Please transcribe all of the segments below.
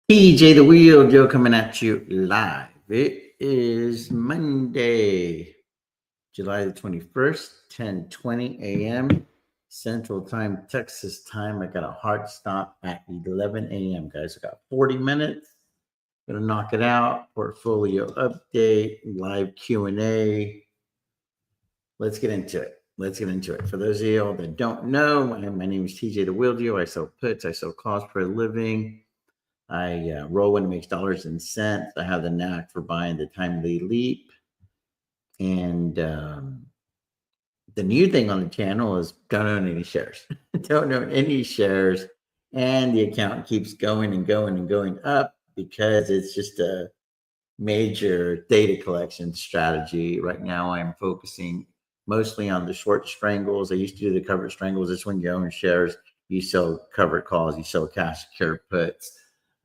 PJ the Wheel Joe coming at you live. It is Monday, July the 21st, 10:20 a.m. Central Time, Texas time. I got a hard stop at 11 a.m. Guys, I got 40 minutes. Gonna knock it out. Portfolio update, live Q&A. Let's get into it. For those of y'all that don't know, my name is TJ the Wheel Joe. I sell puts, I sell calls for a living. I roll when it makes dollars and cents. I have the knack for buying the timely leap. And the new thing on the channel is don't own any shares. Don't own any shares. And the account keeps going and going and going up because it's just a major data collection strategy. Right now, I'm focusing mostly on the short strangles. I used to do the covered strangles. This one, you own shares, you sell covered calls, you sell cash secured puts.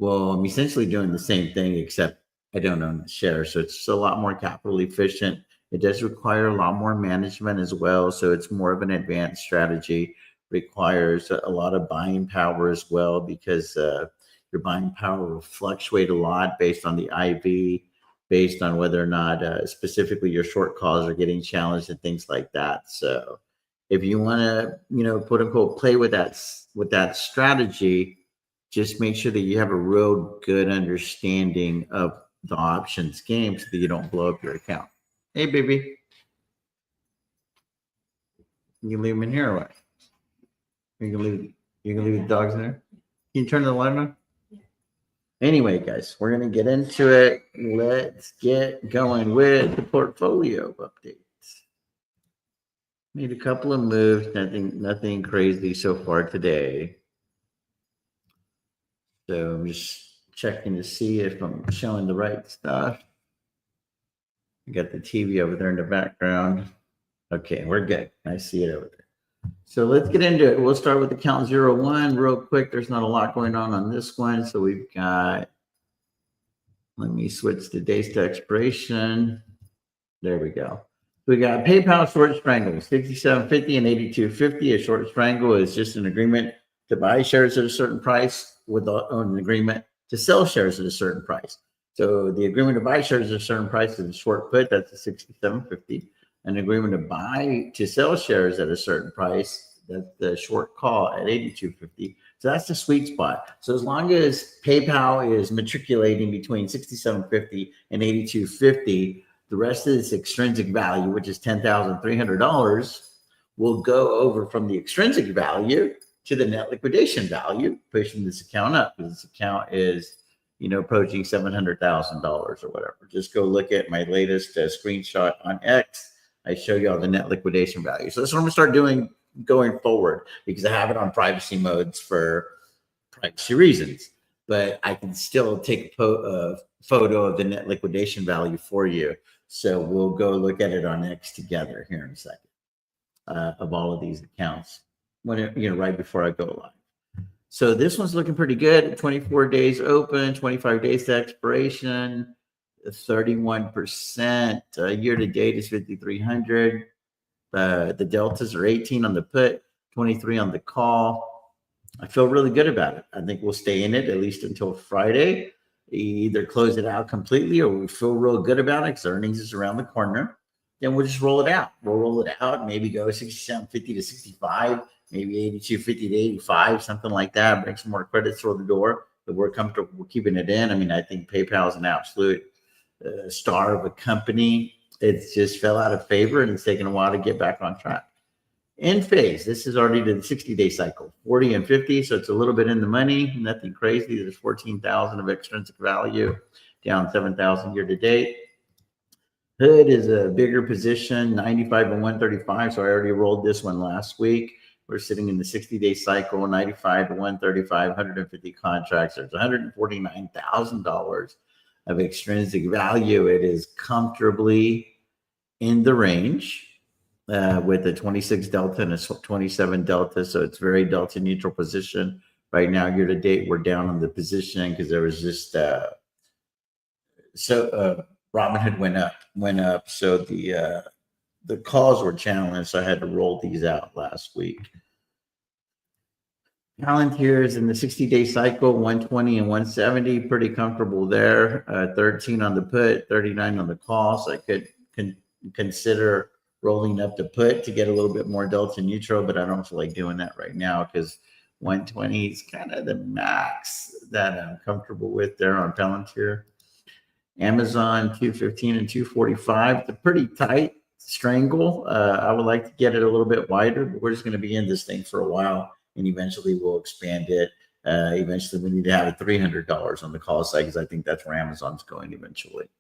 Well, I'm essentially doing the same thing, except I don't own the shares. So it's a lot more capital efficient. It does require a lot more management as well. So it's more of an advanced strategy, requires a lot of buying power as well, because your buying power will fluctuate a lot based on the IV, based on whether or not specifically your short calls are getting challenged and things like that. So if you want to, quote unquote, play with that strategy, just make sure that you have a real good understanding of the options game so that you don't blow up your account. Hey, baby. You can leave them in here or what? You can leave the dogs in there? Can you turn the light on? Anyway, guys, we're going to get into it. Let's get going with the portfolio updates. Made a couple of moves, nothing crazy so far today. So I'm just checking to see if I'm showing the right stuff. I got the TV over there in the background. Okay, we're good. I see it over there. So let's get into it. We'll start with account 01 real quick. There's not a lot going on this one. So we've got, let me switch the days to expiration. There we go. We got PayPal short strangle, 67.50 and 82.50. A short strangle is just an agreement to buy shares at a certain price with an agreement to sell shares at a certain price. So the agreement to buy shares at a certain price is a short put, that's a 67.50. An agreement to sell shares at a certain price, that's the short call at 82.50. So that's the sweet spot. So as long as PayPal is matriculating between 67.50 and 82.50, the rest of this extrinsic value, which is $10,300, will go over from the extrinsic value to the net liquidation value, pushing this account up, because this account is, approaching $700,000 or whatever. Just go look at my latest screenshot on X. I show you all the net liquidation value. So that's what I'm gonna start doing going forward, because I have it on privacy modes for privacy reasons. But I can still take a photo of the net liquidation value for you. So we'll go look at it on X together here in a second, of all of these accounts, right before I go live. So this one's looking pretty good. 24 days open, 25 days to expiration, 31%. Year to date is 5,300. The deltas are 18 on the put, 23 on the call. I feel really good about it. I think we'll stay in it at least until Friday. Either close it out completely, or we feel real good about it because earnings is around the corner. Then we'll just roll it out. We'll roll it out, maybe go 67.50 to 65, maybe 82.50 to 85, something like that. Bring some more credits through the door, but we're comfortable keeping it in. I mean, I think PayPal is an absolute star of a company. It just fell out of favor, and it's taken a while to get back on track. In phase, this is already the 60-day cycle, 40 and 50, so it's a little bit in the money, nothing crazy. There's 14,000 of extrinsic value, down 7,000 year to date. Hood is a bigger position, 95 and 135, so I already rolled this one last week. We're sitting in the 60-day cycle, 95 to 135, 150 contracts. There's $149,000 of extrinsic value. It is comfortably in the range. With a 26 delta and a 27 delta. So it's very delta neutral position. Right now, year to date, we're down on the position because there was just Robinhood went up. So the calls were challenged. So I had to roll these out last week. Palantir is in the 60-day cycle, 120 and 170, pretty comfortable there. 13 on the put, 39 on the call. So I could consider rolling up the put to get a little bit more delta neutral, but I don't feel like doing that right now because 120 is kind of the max that I'm comfortable with there on Palantir. Amazon 215 and 245. It's a pretty tight strangle. I would like to get it a little bit wider, but we're just going to be in this thing for a while, and eventually we'll expand it. Eventually, we need to have $300 on the call side because I think that's where Amazon's going eventually.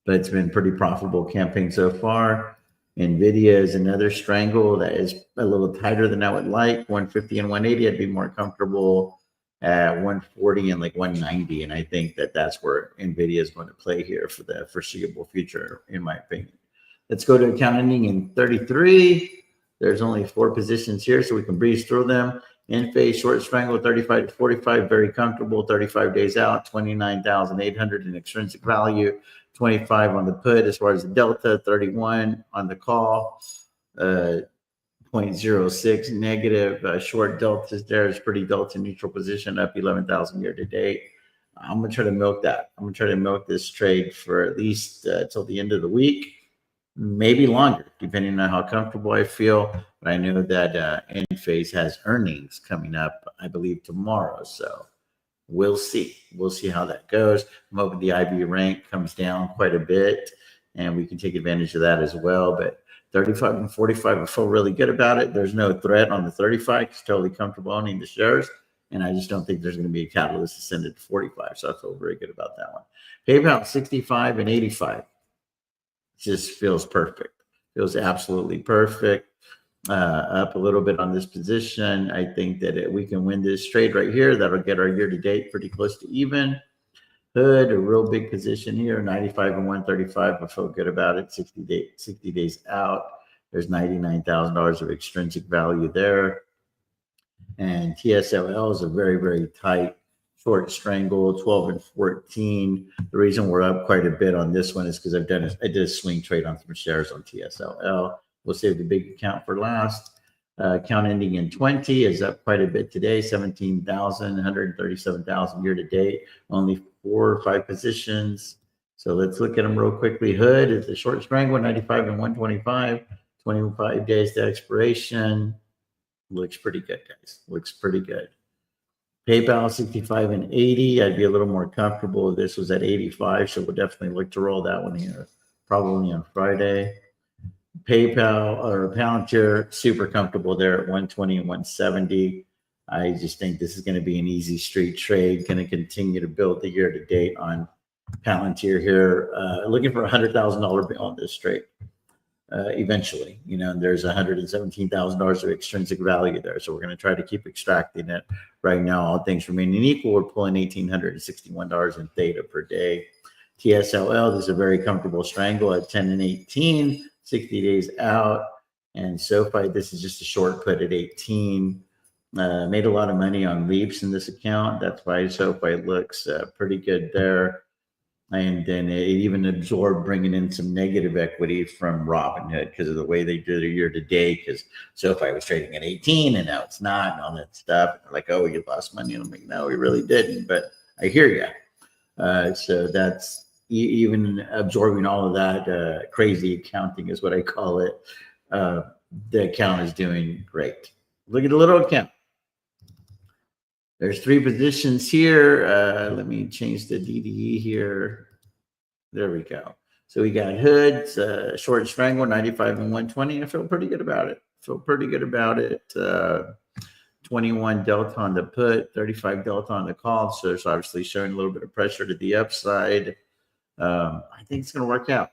But it's been pretty profitable campaign so far. NVIDIA is another strangle that is a little tighter than I would like. 150 and 180, I'd be more comfortable at 140 and like 190. And I think that that's where NVIDIA is going to play here for the foreseeable future, in my opinion. Let's go to account ending in 33. There's only 4 positions here, so we can breeze through them. In phase, short strangle, 35 to 45, very comfortable. 35 days out, 29,800 in extrinsic value. 25 on the put as far as the delta, 31 on the call, 0.06 negative. Short deltas there is pretty delta neutral position, up 11,000 year to date. I'm going to try to milk that. I'm going to try to milk this trade for at least till the end of the week, maybe longer, depending on how comfortable I feel. But I know that Enphase has earnings coming up, I believe, tomorrow. So we'll see. We'll see how that goes. I'm hoping the IB rank comes down quite a bit, and we can take advantage of that as well. But 35 and 45, I feel really good about it. There's no threat on the 35. It's totally comfortable owning the shares, and I just don't think there's going to be a catalyst to send it to 45. So I feel very good about that one. PayPal 65 and 85 just feels perfect. Feels absolutely perfect. Up a little bit on this position. I think that we can win this trade right here. That'll get our year to date pretty close to even. Hood, a real big position here, 95 and 135. I feel good about it. 60 days out. There's $99,000 of extrinsic value there. And TSLL is a very, very tight short strangle, 12 and 14. The reason we're up quite a bit on this one is because I did a swing trade on some shares on TSLL. We'll save the big account for last. Account ending in 20 is up quite a bit today, 17,000, 137,000 year to date. Only 4 or 5 positions. So let's look at them real quickly. Hood is the short strangle, 95 and 125, 25 days to expiration. Looks pretty good, guys. Looks pretty good. PayPal 65 and 80. I'd be a little more comfortable if this was at 85. So we'll definitely look to roll that one here, probably on Friday. PayPal or Palantir, super comfortable there at 120 and 170. I just think this is going to be an easy street trade. Going to continue to build the year to date on Palantir here. Looking for $100,000 bill on this trade. Eventually, there's $117,000 of extrinsic value there. So we're going to try to keep extracting it. Right now, all things remaining equal, we're pulling $1,861 in theta per day. TSLL, this is a very comfortable strangle at 10 and 18. 60 days out. And SoFi, this is just a short put at 18. Made a lot of money on leaps in this account. That's why SoFi looks pretty good there. And then it even absorbed bringing in some negative equity from Robinhood because of the way they did their year to date. Because SoFi was trading at 18 and now it's not, and all that stuff. They're like, oh, you lost money. And I'm like, no, we really didn't. But I hear you. So that's even absorbing all of that crazy accounting is what I call it. The account is doing great. Look at the little account. There's 3 positions here. Let me change the DDE here. There we go. So we got Hoods, short strangle, 95 and 120. I feel pretty good about it. 21 delta on the put, 35 delta on the call. So it's obviously showing a little bit of pressure to the upside. I think it's going to work out.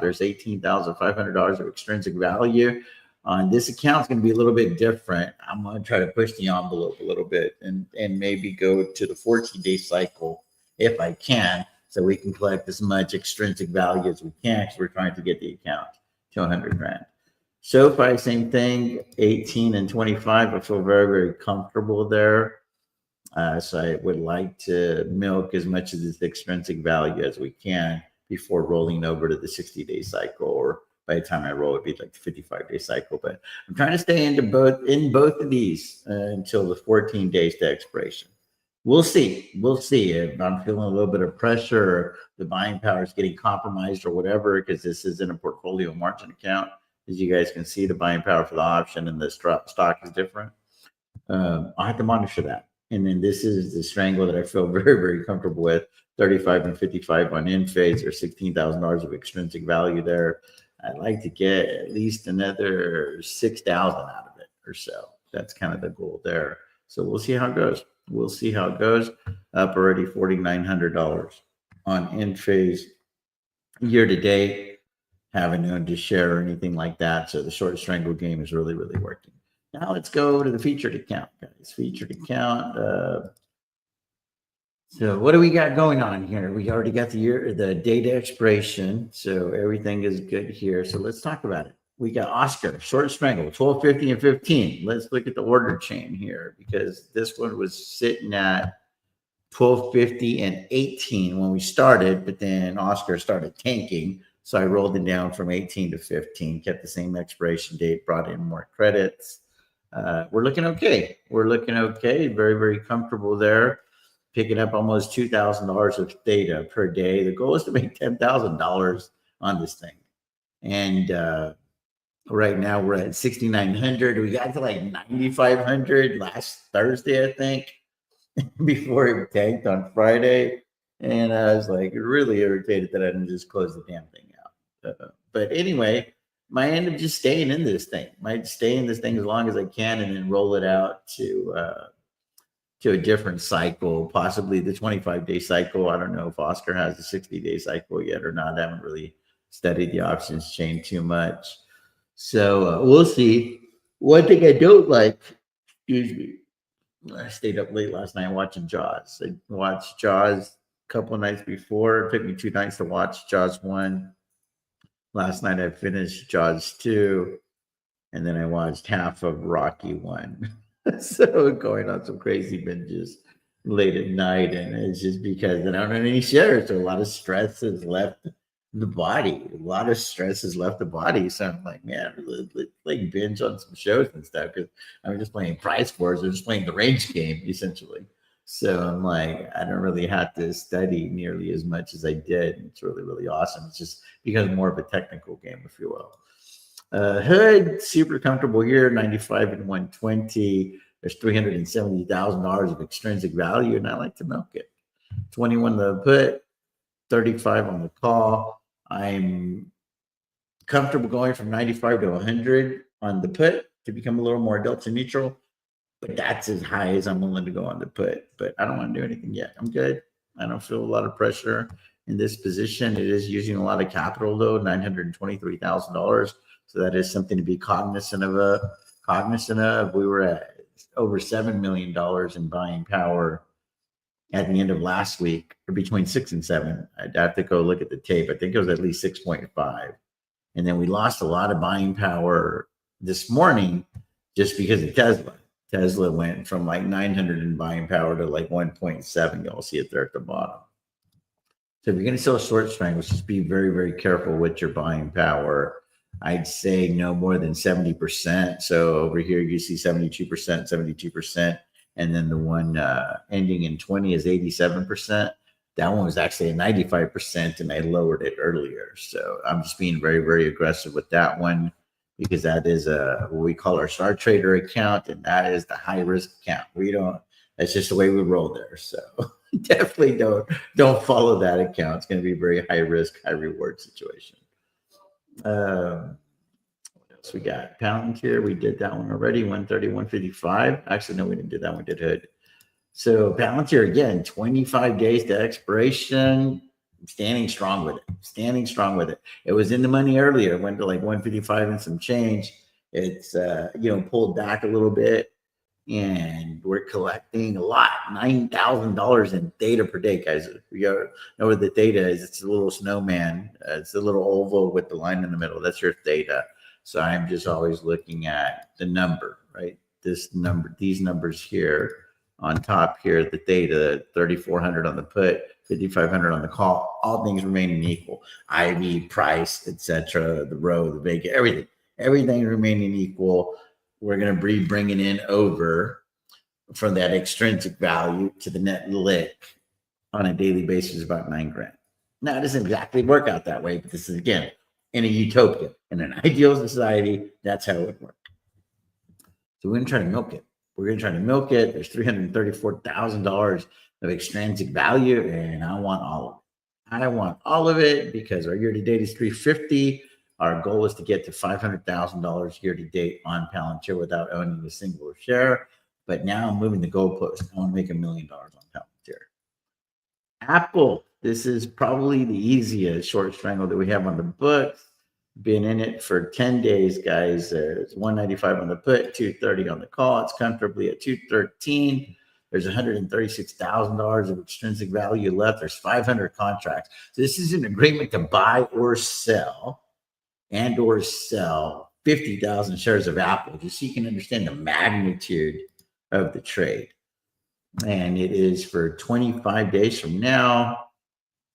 There's $18,500 of extrinsic value on this account. It's going to be a little bit different. I'm going to try to push the envelope a little bit and maybe go to the 14-day cycle if I can, so we can collect as much extrinsic value as we can because we're trying to get the account to 100 grand. SoFi, same thing, 18 and 25. I feel very, very comfortable there. So I would like to milk as much of this extrinsic value as we can before rolling over to the 60-day cycle or by the time I roll, it'd be like the 55-day cycle. But I'm trying to stay in both of these until the 14 days to expiration. We'll see. We'll see if I'm feeling a little bit of pressure, or the buying power is getting compromised, or whatever, because this isn't a portfolio margin account. As you guys can see, the buying power for the option and the stock is different. I have to monitor that. And then this is the strangle that I feel very, very comfortable with. 35 and 55 on Enphase, or $16,000 of extrinsic value there. I'd like to get at least another 6,000 out of it or so. That's kind of the goal there. So we'll see how it goes. We'll see how it goes. Up already $4,900 on Enphase year to date. Haven't known to share or anything like that. So the short strangle game is really, really working. Now let's go to the featured account, guys. Featured account. So what do we got going on here? We already got the data expiration. So everything is good here. So let's talk about it. We got Oscar, short strangle, 12.50 and 15. Let's look at the order chain here, because this one was sitting at 12.50 and 18 when we started, but then Oscar started tanking. So I rolled it down from 18 to 15, kept the same expiration date, brought in more credits. We're looking okay. We're looking okay. Very, very comfortable there. Picking up almost $2,000 of data per day. The goal is to make $10,000 on this thing. And right now we're at 6,900. We got to like 9,500 last Thursday, I think, before it tanked on Friday. And I was like really irritated that I didn't just close the damn thing out. But anyway, might end up just staying in this thing. Might stay in this thing as long as I can, and then roll it out to a different cycle, possibly the 25-day cycle. I don't know if Oscar has the 60-day cycle yet or not. I haven't really studied the options chain too much. So we'll see. One thing I don't like, excuse me, I stayed up late last night watching Jaws. I watched Jaws a couple of nights before. It took me 2 nights to watch Jaws 1. Last night I finished Jaws 2, and then I watched half of Rocky 1. So going on some crazy binges late at night, and it's just because I don't have any shares. So a lot of stress has left the body. A lot of stress has left the body. So I'm like, man, like binge on some shows and stuff, because I'm just playing price wars. I'm just playing the range game essentially. So I'm like, I don't really have to study nearly as much as I did. It's really, really awesome. It's just becomes more of a technical game, if you will. Hood, super comfortable here, 95 and 120. There's $370,000 of extrinsic value, and I like to milk it. 21 the put, 35 on the call. I'm comfortable going from 95 to 100 on the put to become a little more delta neutral, but that's as high as I'm willing to go on the put. But I don't want to do anything yet. I'm good. I don't feel a lot of pressure in this position. It is using a lot of capital, though, $923,000. So that is something to be cognizant of. We were at over $7 million in buying power at the end of last week, or between 6 and 7. I'd have to go look at the tape. I think it was at least 6.5. And then we lost a lot of buying power this morning just because of Tesla. Tesla went from like 900 in buying power to like 1.7. You'll see it there at the bottom. So if you're going to sell short strangles, just be very, very careful with your buying power. I'd say no more than 70%. So over here, you see 72%. And then the one ending in 20 is 87%. That one was actually a 95%, and I lowered it earlier. So I'm just being very, very aggressive with that one, because that is what we call our star trader account, and that is the high risk account. That's just the way we roll there. So definitely don't follow that account. It's going to be a very high risk, high reward situation. What else we got? Palantir, we did that one already. 130, 155. Actually, no, we didn't do that one. We did Hood. So Palantir again, 25 days to expiration. Standing strong with it. It was in the money earlier. It went to like 155 and some change. It's pulled back a little bit, and we're collecting a lot, $9,000 in data per day, guys. You know what the data is? It's a little snowman. It's a little oval with the line in the middle. That's your data. So I'm just always looking at the number, right? These numbers here on top here, the theta, 3,400 on the put, 5,500 on the call, all things remaining equal. IV, price, etc., the row, the Vega, everything remaining equal. We're going to be bringing in over from that extrinsic value to the net lick on a daily basis about $9,000. Now, it doesn't exactly work out that way, but this is, again, in a utopia, in an ideal society, that's how it would work. So we're going to try to milk it. We're going to try to milk it. There's $334,000 of extrinsic value, and I want all of it. I want all of it because our year-to-date is $350. Our goal is to get to $500,000 year-to-date on Palantir without owning a single share. But now I'm moving the goalpost. I want to make $1 million on Palantir. Apple. This is probably the easiest short strangle that we have on the books. Been in it for 10 days, guys. There's 195 on the put, 230 on the call. It's comfortably at 213. There's $136,000 of extrinsic value left. There's 500 contracts. So this is an agreement to buy or sell and or sell 50,000 shares of Apple, just so you can understand the magnitude of the trade. And it is for 25 days from now.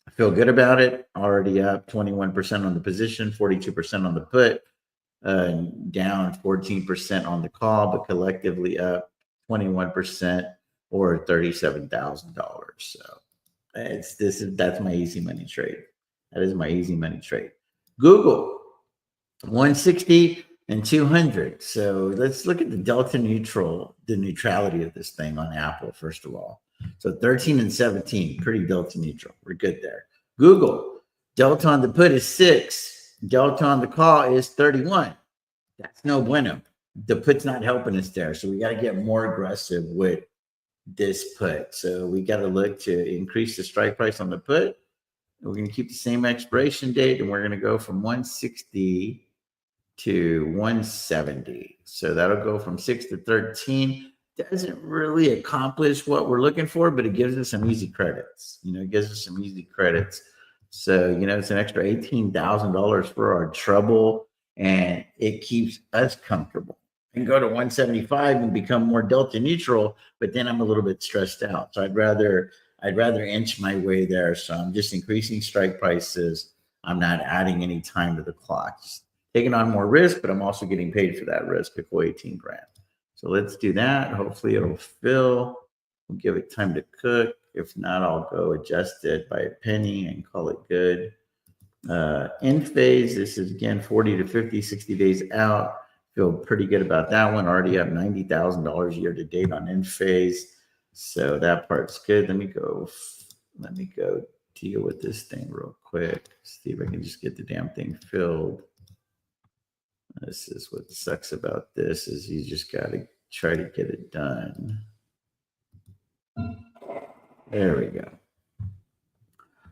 I feel good about it. Already up 21% on the position, 42% on the put, down 14% on the call, but collectively up 21% or $37,000. So that's my easy money trade. That is my easy money trade. Google 160 and 200. So let's look at the delta neutral, the neutrality of this thing on Apple, first of all. So 13 and 17, pretty delta neutral. We're good there. Google, delta on the put is 6. Delta on the call is 31. That's no bueno. The put's not helping us there. So we got to get more aggressive with this put. So we got to look to increase the strike price on the put. We're going to keep the same expiration date, and we're going to go from 160 to 170. So that'll go from 6 to 13. Doesn't really accomplish what we're looking for, but it gives us some easy credits. It gives us some easy credits. So, it's an extra $18,000 for our trouble, and it keeps us comfortable. I can go to 175 and become more delta neutral, but then I'm a little bit stressed out. So I'd rather inch my way there. So I'm just increasing strike prices. I'm not adding any time to the clock. Just taking on more risk, but I'm also getting paid for that risk before $18,000. So let's do that. Hopefully it'll fill. We'll give it time to cook. If not, I'll go adjust it by a penny and call it good. End phase, this is again 40 to 50, 60 days out. Feel pretty good about that one. Already up $90,000 year to date on end phase. So that part's good. Let me go deal with this thing real quick. See if I can just get the damn thing filled. This is what sucks about this, is you just got to try to get it done. There we go.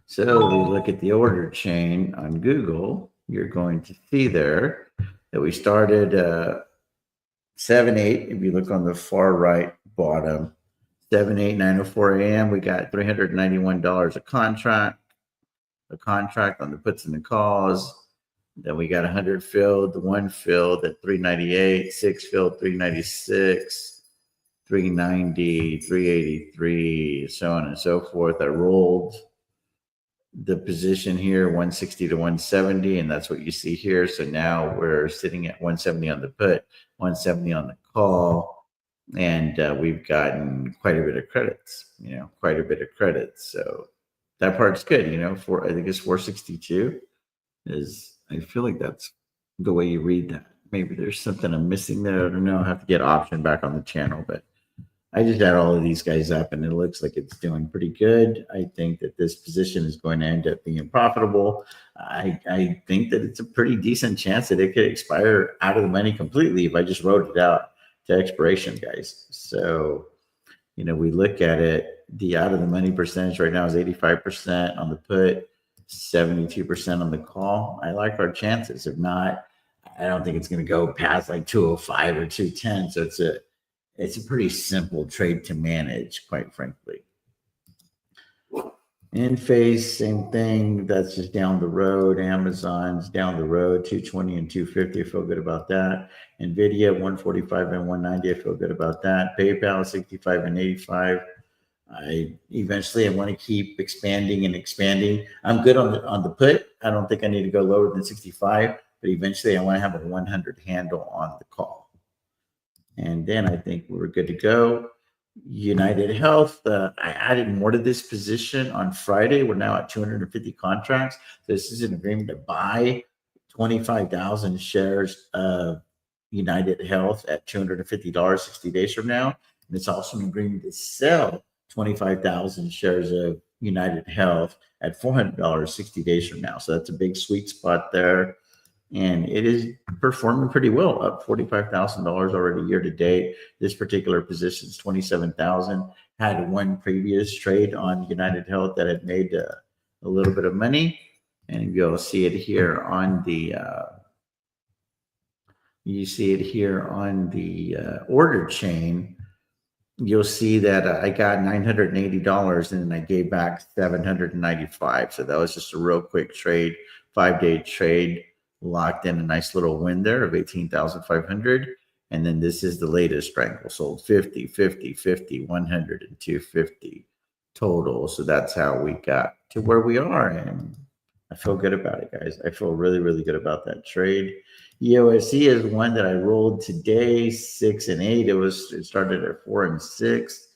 So we look at the order chain on Google. You're going to see there that we started 7-8. If you look on the far right bottom, 7-8, 9:04 a.m. We got $391 a contract on the puts and the calls. Then we got 100 filled, 1 filled at 398, 6 filled, 396, 390, 383, so on and so forth. I rolled the position here 160 to 170, and that's what you see here. So now we're sitting at 170 on the put, 170 on the call, and we've gotten quite a bit of credits, So that part's good, I think it's 462 is. I feel like that's the way you read that. Maybe there's something I'm missing there. I don't know. I have to get option back on the channel, but I just add all of these guys up and it looks like it's doing pretty good. I think that this position is going to end up being profitable. I think that it's a pretty decent chance that it could expire out of the money completely if I just wrote it out to expiration, guys. So, we look at it, the out of the money percentage right now is 85% on the put, 72% on the call. I like our chances. If not, I don't think it's going to go past like 205 or 210. So it's a pretty simple trade to manage, quite frankly. Enphase, same thing. That's just down the road. Amazon's down the road, 220 and 250. I feel good about that. Nvidia, 145 and 190. I feel good about that. PayPal, 65 and 85. I want to keep expanding and expanding. I'm good on the put. I don't think I need to go lower than 65, but eventually I want to have a 100 handle on the call. And then I think we're good to go. United Health, I added more to this position on Friday. We're now at 250 contracts. This is an agreement to buy 25,000 shares of United Health at $250 60 days from now. And it's also an agreement to sell 25,000 shares of United Health at $400 60 days from now. So that's a big sweet spot there. And it is performing pretty well, up $45,000 already year to date. This particular position is 27,000. Had one previous trade on United Health that had made a little bit of money, and you'll see it here on the order chain. You'll see that I got $980 and then I gave back $795. So that was just a real quick trade, 5-day trade. Locked in a nice little win there of 18,500. And then this is the latest strangle, sold 50, 50, 50, 100, and 250 total. So that's how we got to where we are. And I feel good about it, guys. I feel really, really good about that trade. EOSC is one that I rolled today, 6 and 8. It started at 4 and 6.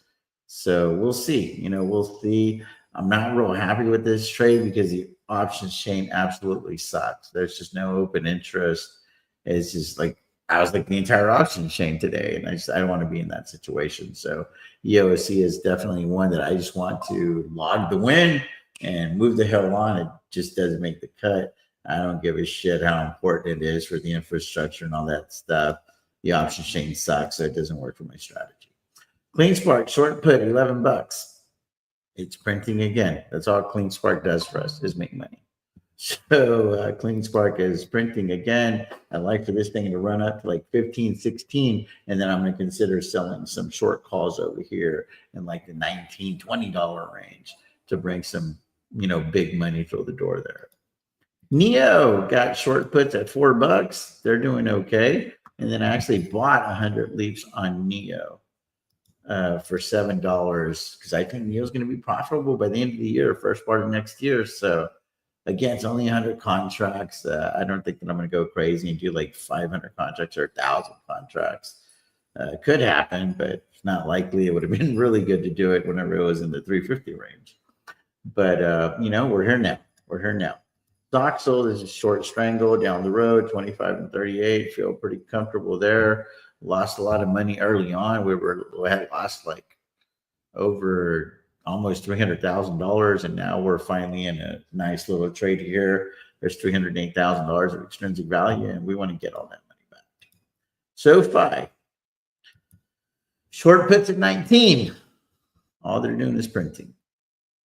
So we'll see. We'll see. I'm not real happy with this trade because the options chain absolutely sucks. There's just no open interest. It's just like I was like the entire options chain today, and I don't want to be in that situation. So EOSC is definitely one that I just want to log the win and move the hell on. It just doesn't make the cut. I don't give a shit how important it is for the infrastructure and all that stuff. The options chain sucks, so it doesn't work for my strategy. CleanSpark short put $11. It's printing again. That's all CleanSpark does for us is make money. So CleanSpark is printing again. I'd like for this thing to run up to like 15, 16, and then I'm going to consider selling some short calls over here in like the $19, $20 range to bring some, big money through the door there. NEO got short puts at $4. They're doing okay. And then I actually bought 100 leaps on NEO. For $7 because I think NEO's going to be profitable by the end of the year, first part of next year. So again, it's only 100 contracts. I don't think that I'm going to go crazy and do like 500 contracts or 1,000 contracts. It could happen, but it's not likely. It would have been really good to do it whenever it was in the 350 range. But we're here now. Stock sold is a short strangle down the road, 25 and 38. Feel pretty comfortable there. Lost a lot of money early on. We had lost like over almost $300,000, and now we're finally in a nice little trade here. There's $308,000 of extrinsic value, and we want to get all that money back. SoFi short puts at 19. All they're doing is printing,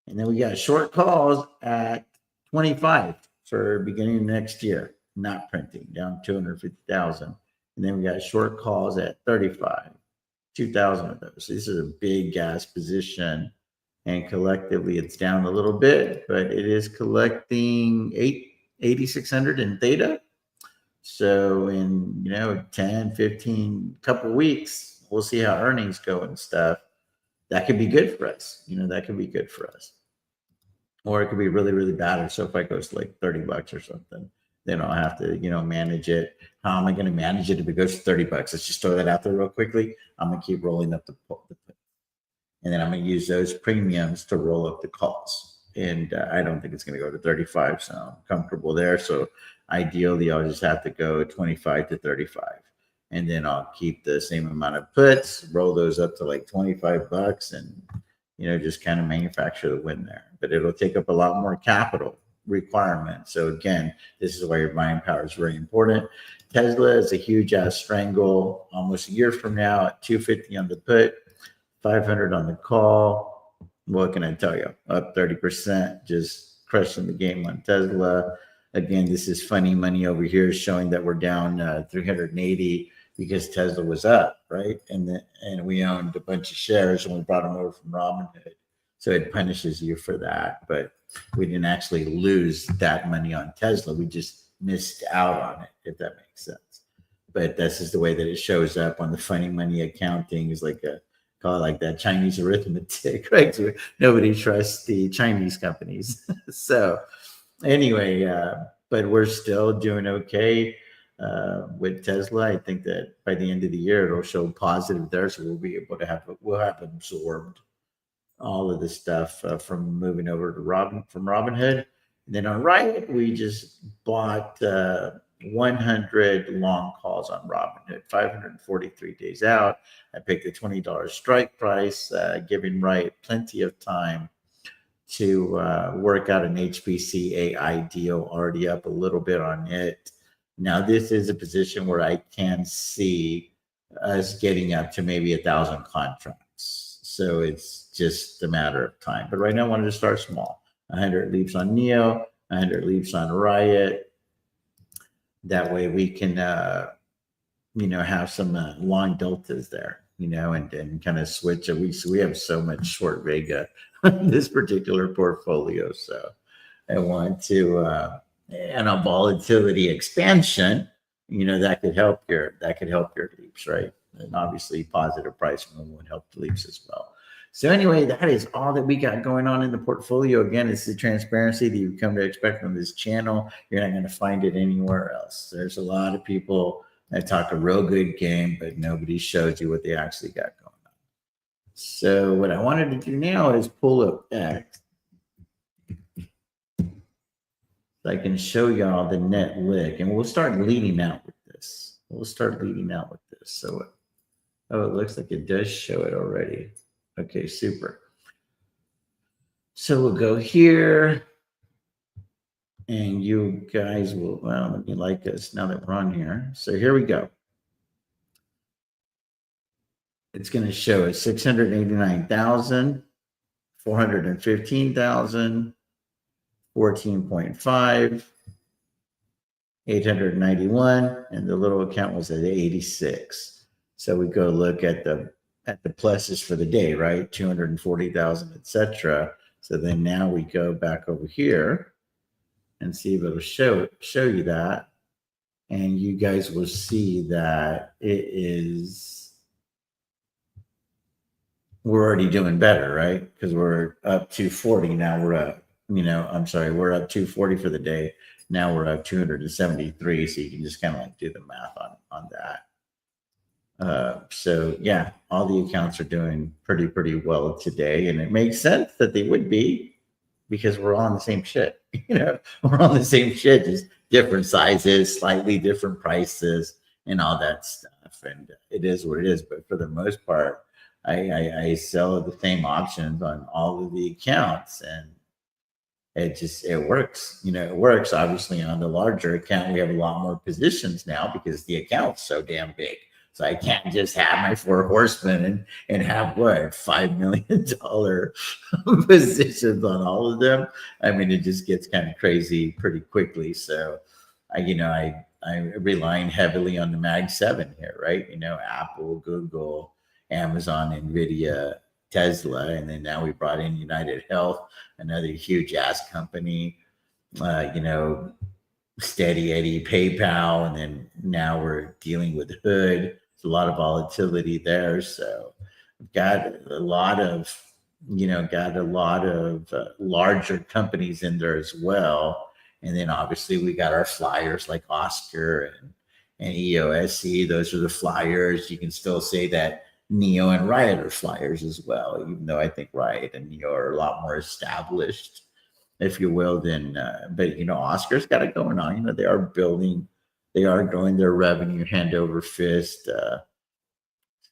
and then we got short calls at 25 for beginning of next year, not printing, down 250,000. And then we got short calls at 35, 2,000 of those. This is a big gas position. And collectively, it's down a little bit, but it is collecting 8,600 in theta. So in, 10, 15, couple weeks, we'll see how earnings go and stuff. That could be good for us. That could be good for us. Or it could be really, really bad if SoFi goes to like $30 or something. Then I'll have to, manage it. How am I going to manage it if it goes to $30? Let's just throw that out there real quickly. I'm going to keep rolling up the put. And then I'm going to use those premiums to roll up the calls. And I don't think it's going to go to 35, so I'm comfortable there. So ideally, I'll just have to go 25 to 35. And then I'll keep the same amount of puts, roll those up to like $25 and, just kind of manufacture the win there. But it'll take up a lot more capital requirement. So again, this is why your buying power is very important. Tesla is a huge ass strangle almost a year from now at 250 on the put, 500 on the call. What can I tell you? Up 30%, just crushing the game on Tesla. Again, this is funny money over here showing that we're down 380 because Tesla was up, right? And we owned a bunch of shares and we brought them over from Robinhood. So it punishes you for that. But we didn't actually lose that money on Tesla. We just missed out on it, if that makes sense. But this is the way that it shows up on the funny money accounting, is like a, call it like that Chinese arithmetic, right? So nobody trusts the Chinese companies. So anyway, but we're still doing okay with Tesla. I think that by the end of the year, it'll show positive there. So we'll be able to we'll have absorbed all of the stuff from moving over to Robinhood. And then on Riot, we just bought 100 long calls on Robinhood, 543 days out. I picked the $20 strike price, giving Riot plenty of time to work out an HPC AI deal, already up a little bit on it. Now, this is a position where I can see us getting up to maybe 1,000 contracts. So it's just a matter of time. But right now, I wanted to start small. 100 leaps on NEO, 100 leaps on Riot. That way we can, have some long deltas there, and kind of switch. We have so much short Vega on this particular portfolio. So I want to, and a volatility expansion, that could help your leaps, right? And obviously positive pricing would help the leaps as well. So anyway, that is all that we got going on in the portfolio. Again, it's the transparency that you've come to expect from this channel. You're not going to find it anywhere else. There's a lot of people that talk a real good game, but nobody shows you what they actually got going on. So what I wanted to do now is pull up X. So I can show y'all the net lick, and we'll start leading out with this. So, it looks like it does show it already. Okay, super. So we'll go here, and you guys will, let me like this now that we're on here. So here we go. It's going to show us 689,000, 415,000, 14.5, 891, and the little account was at 86. So we go look at the pluses for the day, right? 240,000, etc. So then now we go back over here and see if it'll show you that. And you guys will see that we're already doing better, right? Because we're up 240. Now we're up, we're up 240 for the day. Now we're up 273. So you can just kind of like do the math on that. So yeah, all the accounts are doing pretty well today, and it makes sense that they would be, because we're all on the same shit. We're on the same shit, just different sizes, slightly different prices, and all that stuff. And it is what it is. But for the most part, I sell the same options on all of the accounts, and it works. It works. Obviously, on the larger account, we have a lot more positions now because the account's so damn big. So I can't just have my 4 horsemen and have $5 million positions on all of them. I mean, it just gets kind of crazy pretty quickly. So I'm relying heavily on the Mag 7 here, right? Apple, Google, Amazon, Nvidia, Tesla, and then now we brought in United Health, another huge ass company. Steady Eddie, PayPal, and then now we're dealing with Hood. There's a lot of volatility there, so we've got a lot of larger companies in there as well. And then obviously we got our flyers like Oscar and EOSC. Those are the flyers. You can still say that NEO and Riot are flyers as well, even though I think Riot and NEO are a lot more established, if you will, then but Oscar's got it going on. They are growing their revenue hand over fist. So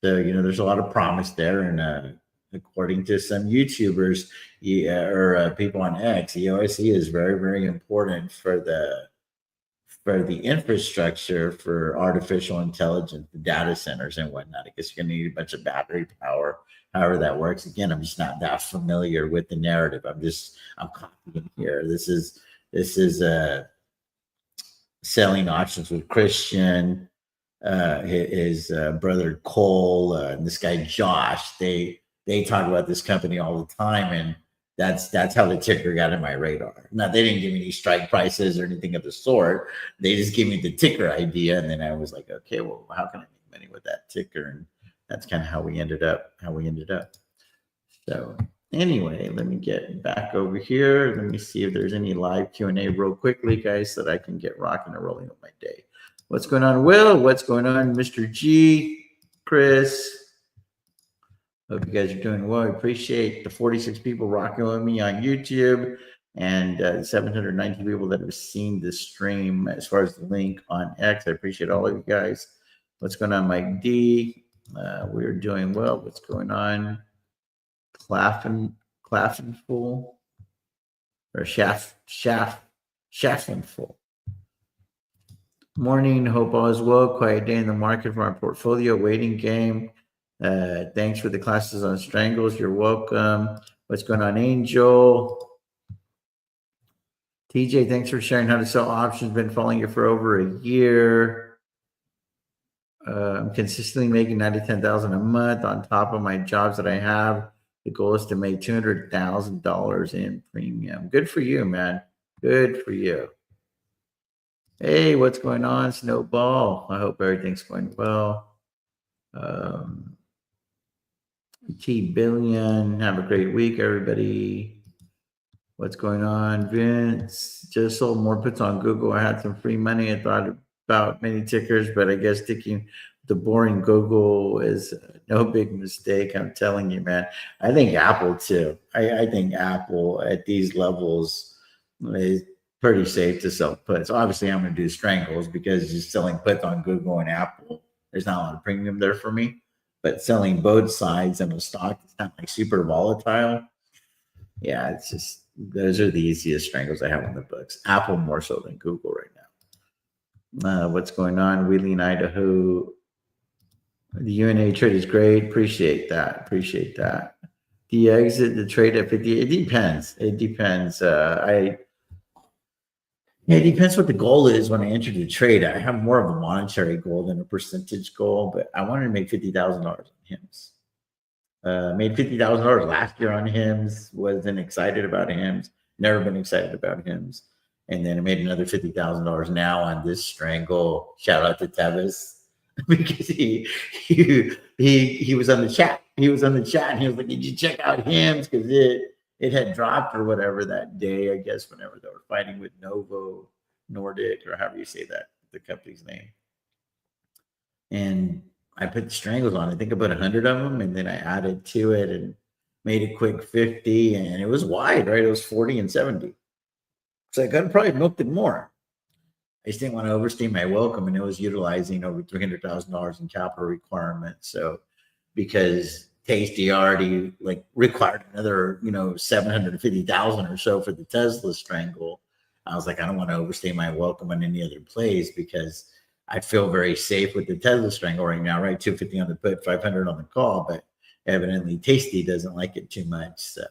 there's a lot of promise there. And according to some YouTubers or people on X, EOSC is very, very important for the infrastructure for artificial intelligence, the data centers and whatnot. I guess you're going to need a bunch of battery power. However that works. Again, I'm just not that familiar with the narrative. I'm copying here. This is selling options with Christian, his brother Cole, and this guy Josh. They they talk about this company all the time, and that's how the ticker got in my radar. Now, they didn't give me any strike prices or anything of the sort. They just gave me the ticker idea, and then I was like, okay, well, how can I make money with that ticker? And that's kind of how we ended up. So anyway, let me get back over here. Let me see if there's any live Q&A real quickly, guys, so that I can get rocking and rolling with my day. What's going on, Will? What's going on, Mr. G? Chris? Hope you guys are doing well. I appreciate the 46 people rocking with me on YouTube and 719 people that have seen the stream as far as the link on X. I appreciate all of you guys. What's going on, Mike D? We're doing well. What's going on? Claffinful or Shaffinful. Morning. Hope all is well. Quiet day in the market for our portfolio. Waiting game. Thanks for the classes on strangles. You're welcome. What's going on, Angel? TJ, thanks for sharing how to sell options. Been following you for over a year. I'm consistently making $90,000 a month on top of my jobs that I have. The goal is to make $200,000 in premium. Good for you, man. Good for you. Hey, what's going on, Snowball? I hope everything's going well. T Billion, have a great week, everybody. What's going on? Vince, just sold more puts on Google. I had some free money. I thought about many tickers, but I guess sticking the boring Google is no big mistake. I'm telling you, man. I think Apple too. I think Apple at these levels is pretty safe to sell puts. Obviously, I'm going to do strangles because just selling puts on Google and Apple, there's not a lot of premium there for me. But selling both sides in a stock that's not like super volatile, yeah, it's just those are the easiest strangles I have on the books. Apple more so than Google right now. What's going on? Wheeling, Idaho. The UNA trade is great. Appreciate that. Do you exit the trade at 50? It depends. It depends. It depends what the goal is when I enter the trade. I have more of a monetary goal than a percentage goal, but I wanted to make $50,000 on HIMS. Made $50,000 last year on HIMS. Wasn't excited about HIMS. Never been excited about HIMS. And then I made another $50,000 now on this strangle. Shout out to Tevis because he was on the chat. He was on the chat and he was like, "Did you check out HIMS?" Because it had dropped or whatever that day, I guess, whenever they were fighting with Novo Nordic or however you say that, the company's name. And I put the strangles on, I think about 100 of them, and then I added to it and made a quick 50, and it was wide, right? It was 40 and 70. So I could have probably milked it more. I just didn't want to overstay my welcome, and it was utilizing over $300,000 in capital requirements. So because Tasty already like required another, 750,000 or so for the Tesla strangle, I was like, I don't want to overstay my welcome on any other plays because I feel very safe with the Tesla strangle right now, right? 250 on the put, 500 on the call, but evidently Tasty doesn't like it too much. So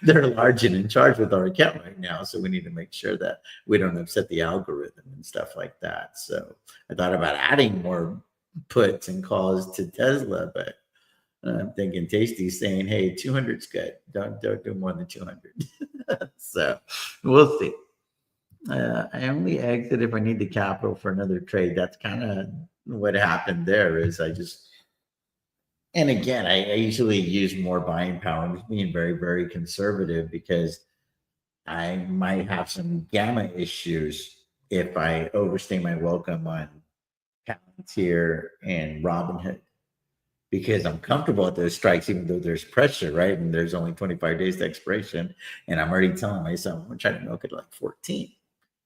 they're large and in charge with our account right now. So we need to make sure that we don't upset the algorithm and stuff like that. So I thought about adding more puts and calls to Tesla, but I'm thinking Tasty's saying, hey, 200's good. Don't do more than 200. So we'll see. I only exit if I need the capital for another trade. That's kind of what happened there is and again, I usually use more buying power. I'm being very, very conservative because I might have some gamma issues if I overstay my welcome on Palantir and Robinhood. Because I'm comfortable at those strikes, even though there's pressure, right? And there's only 25 days to expiration. And I'm already telling myself, I'm going to try to milk it like 14.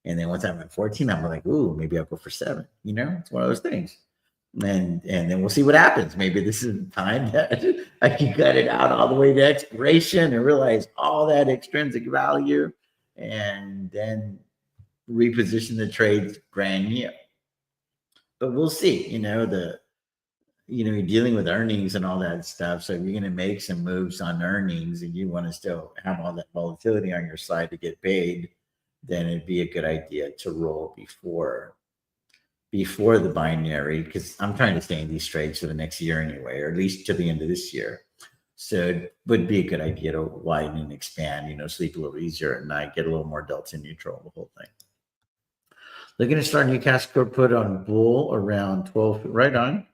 And then once I'm at 14, I'm like, ooh, maybe I'll go for 7. It's one of those things. And then we'll see what happens. Maybe this is the time that I can cut it out all the way to expiration and realize all that extrinsic value and then reposition the trades brand new. But we'll see, you're dealing with earnings and all that stuff. So if you're going to make some moves on earnings and you want to still have all that volatility on your side to get paid, then it'd be a good idea to roll before the binary, because I'm trying to stay in these trades for the next year anyway, or at least to the end of this year. So it would be a good idea to widen and expand, sleep a little easier at night, get a little more delta neutral, the whole thing. Looking to start Newcastle Court put on bull around 12, right on.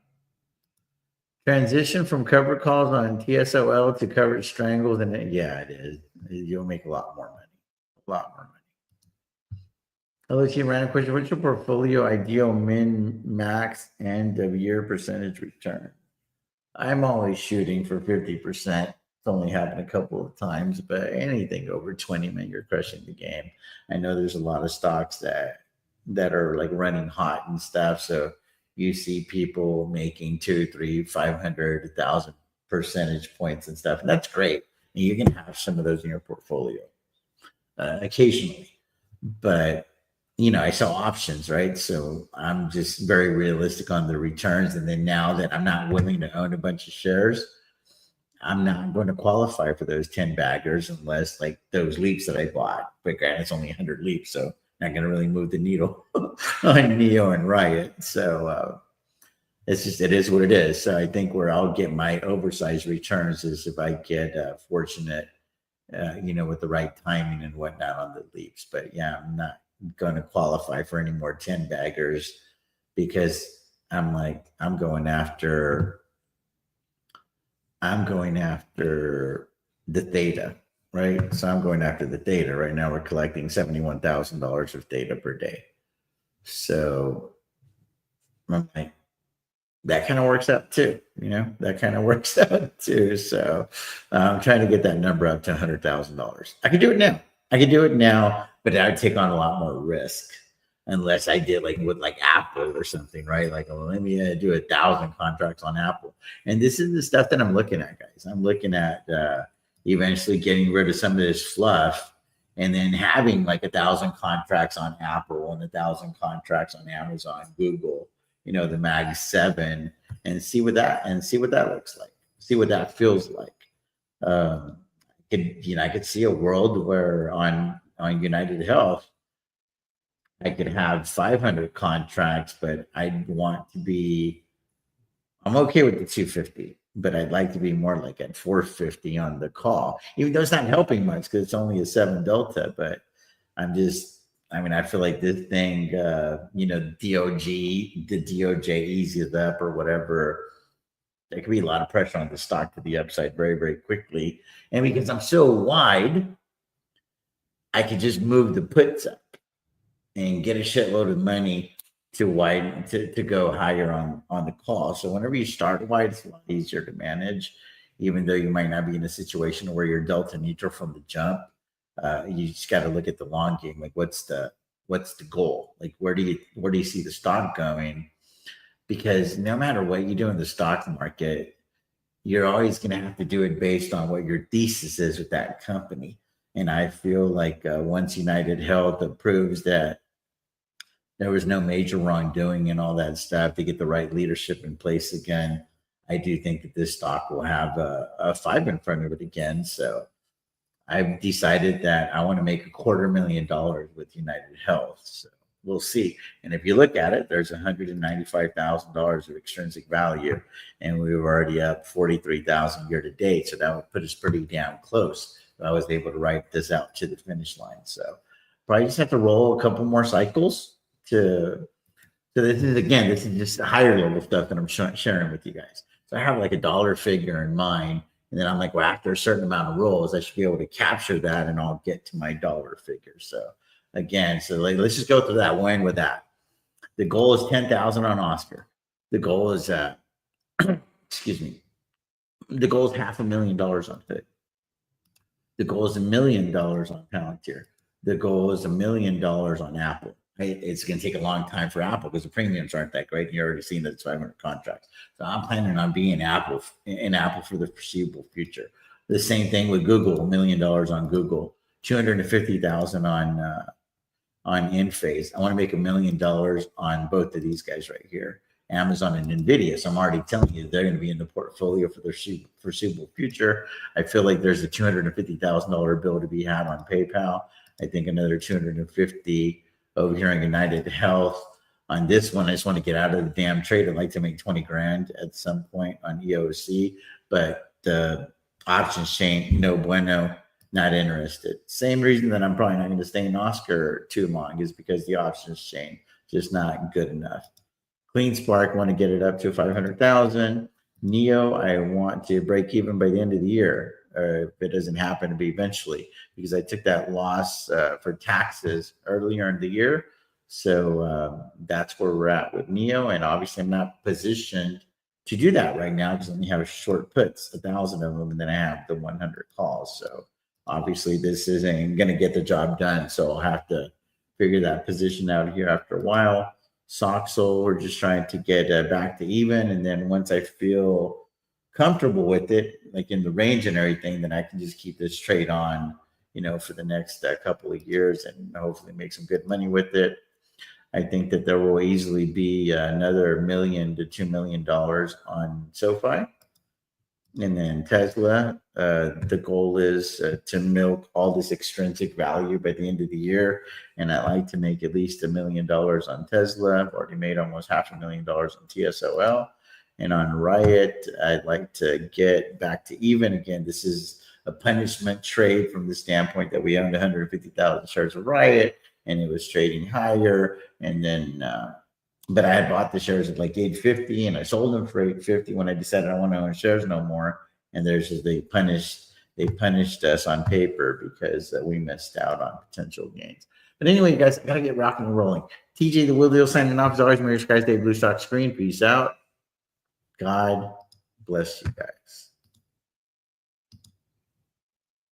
Transition from covered calls on TSOL to covered strangles, and yeah, it is. You'll make a lot more money. A lot more money. Hello, team. Random question. What's your portfolio ideal min, max, end of year percentage return? I'm always shooting for 50%. It's only happened a couple of times, but anything over 20, man, you're crushing the game. I know there's a lot of stocks that are like running hot and stuff. So you see people making 2, 3, 500, 1,000 percentage points and stuff. And that's great. And you can have some of those in your portfolio occasionally. But, I sell options, right? So I'm just very realistic on the returns. And then now that I'm not willing to own a bunch of shares, I'm not going to qualify for those 10 baggers unless like those leaps that I bought. But granted, it's only 100 leaps. So not going to really move the needle on Neo and Riot. So it is what it is. So I think where I'll get my oversized returns is if I get fortunate, with the right timing and whatnot on the leaps. But yeah, I'm not going to qualify for any more 10 baggers because I'm going after the theta. Right. So I'm going after the data. Right now we're collecting $71,000 of data per day. So I'm like, that kind of works out too. That kind of works out too. So I'm trying to get that number up to $100,000. I could do it now, but I would take on a lot more risk unless I did with Apple or something, right? Let me do 1,000 contracts on Apple. And this is the stuff that I'm looking at, guys. I'm looking at, eventually getting rid of some of this fluff and then having 1,000 contracts on Apple and 1,000 contracts on Amazon, Google, the Mag 7 and see what that looks like, see what that feels like. I could see a world where on United Health, I could have 500 contracts, but I'm okay with the 250. But I'd like to be more like at 450 on the call, even though it's not helping much because it's only a 7 delta. But I feel like this thing, the DOJ eases up or whatever. There could be a lot of pressure on the stock to the upside very, very quickly. And because I'm so wide, I could just move the puts up and get a shitload of money to widen to go higher on the call. So whenever you start wide, it's a lot easier to manage, even though you might not be in a situation where you're delta neutral from the jump. You just got to look at the long game. What's the goal? Where do you see the stock going? Because no matter what you do in the stock market, you're always going to have to do it based on what your thesis is with that company. And I feel like once United Health approves that there was no major wrongdoing and all that stuff to get the right leadership in place again, I do think that this stock will have a 5 in front of it again. So I've decided that I want to make $250,000 with United Health. So we'll see. And if you look at it, there's $195,000 of extrinsic value, and we were already up 43,000 year to date. So that would put us pretty damn close. I was able to write this out to the finish line. So probably just have to roll a couple more cycles so this is just higher level stuff that I'm sharing with you guys. So I have a dollar figure in mind, and then I'm after a certain amount of rolls, I should be able to capture that, and I'll get to my dollar figure. So again, let's just go through that one with that. The goal is 10,000 on Oscar. The goal is excuse me. The goal is $500,000 on Fit. The goal is $1 million on Palantir. The goal is $1 million on Apple. It's going to take a long time for Apple because the premiums aren't that great. You're already seeing that it's 500 contracts. So I'm planning on being in Apple for the foreseeable future. The same thing with Google, $1 million on Google, 250,000 on Enphase. I want to make $1 million on both of these guys right here, Amazon and NVIDIA. So I'm already telling you they're going to be in the portfolio for their foreseeable future. I feel like there's a $250,000 bill to be had on PayPal. I think another 250 over here on United Health. On this one, I just want to get out of the damn trade. I'd like to make 20 grand at some point on EOC, but the Options chain, no bueno, not interested. Same reason that I'm probably not going to stay in Oscar too long is because the options chain just not good enough. Clean Spark, want to get it up to 500,000. Neo, I want to break even by the end of the year. If it doesn't happen to be eventually, because I took that loss for taxes earlier in the year. So that's where we're at with Neo. And obviously, I'm not positioned to do that right now because I only have short puts, 1,000 of them, and then I have the 100 calls. So obviously, this isn't going to get the job done. So I'll have to figure that position out here after a while. Soxel, we're just trying to get back to even. And then once I feel comfortable with it, like in the range and everything, then I can just keep this trade on, for the next couple of years and hopefully make some good money with it. I think that there will easily be another $1 million to $2 million on SoFi. And then Tesla, the goal is to milk all this extrinsic value by the end of the year. And I like to make at least $1 million on Tesla. I've already made almost $500,000 on TSOL. And on Riot, I'd like to get back to even again. This is a punishment trade from the standpoint that we owned 150,000 shares of Riot and it was trading higher. And then, but I had bought the shares at like 850 and I sold them for 850 when I decided I want to own shares no more. And they punished us on paper because we missed out on potential gains. But anyway, guys, I got to get rocking and rolling. TJ the Will Deal signing off. As always, Mayor Skies Day Blue Stock Screen. Peace out. God bless you guys.